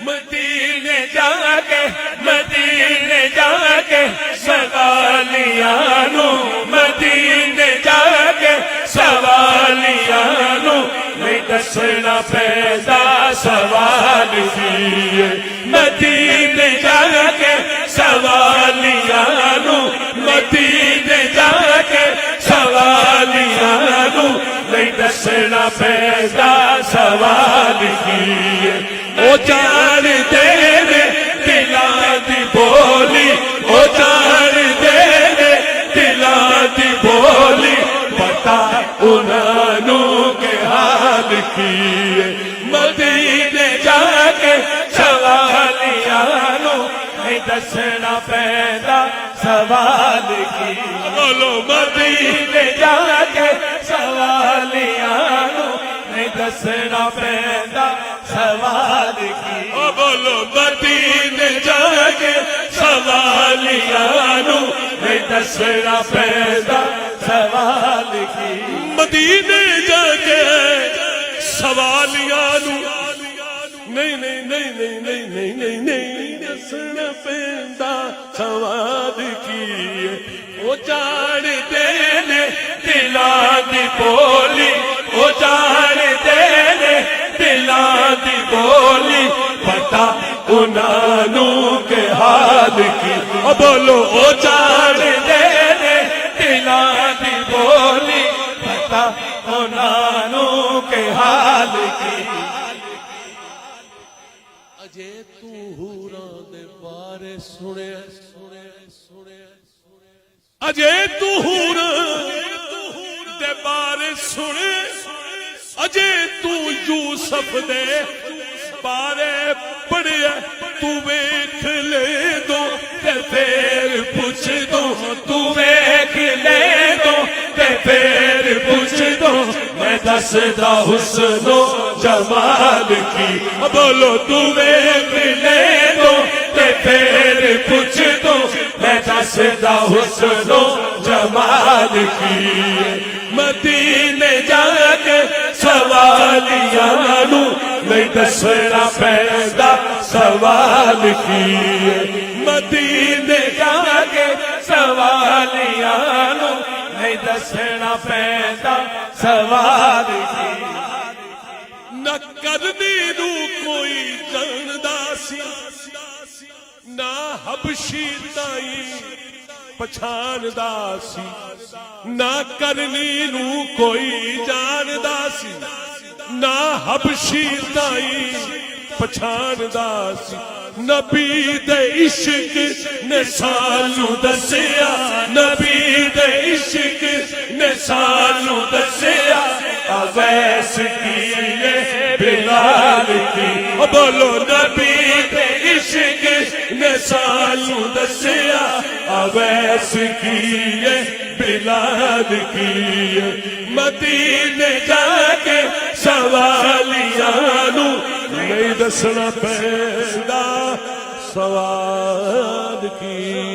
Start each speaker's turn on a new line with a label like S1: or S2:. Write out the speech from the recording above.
S1: مدینے جا کے مدینے جا کے سوالیاں نو مدینے جا کے سوالیاں نو نہیں دسنا پیدا سوال کیے مدینے جا کے سوالیاں نو مدینے جا کے سوالیاں نو نہیں دسنا پیدا سوال کیے او جان دے دلاں دی بولی او جان دے دلاں دی بولی پتا انہاں نو کے حال کیے مدینے جا کے سوالیاں نو نہیں دسنا پیدا سوال کی بولو مدینے جا کے سوالیاں نو نہیں دسنا پیدا سوال کی بولو مدینے جا کے سوالیاں نو نہیں دسنا پیدا سوال کی مدینے جا کے سوالیاں نو نہیں نہیں نہیں نہیں نہیں نہیں نہیں نہیں دسنا پیدا سوال کی او جان دے دلاں دی بولی او جان دے دلاں دی بولی پتا انہاں نو کے حال کی او بولو او جان دے دلاں دی بولی پتا انہاں نو کے حال کی اجے تو ہوراں دے بارے سنے اجے تو ہوراں دے بارے سنے اجے تو یوسف دے بارے پڑھیا تو ویکھ لے دو تے پھر پوچھ دو تو ویکھ لے دو تے پھر پوچھ دو میں دسدا حسن و جمال کی بولو تو ویکھ لے دو تے پھر پوچھ دو میں دسدا حسن و جمال کی مدینے جا کے سوالیاں نو نہیں دسنا پیدا سوال کیے مدینے جا کے سوالیاں نو نہیں دسنا پیدا سوال کیے نہ کرنی نو کوئی جاندا سی نہ حبشی تائی پچھاندا سی نہ کرنی نو کوئی جاندا سی نہ حبشی تائی پچھاندا سی نبی دے عشق نے سانو دسیا نبی دے عشق نے سانو دسیا اویس کیے بلال کی بولو نبی دے عشق نے سانو دسیا اویس کیے بلال کی مدینے جا کے سوالیاں نو نہیں دسنا پیدا سوال کی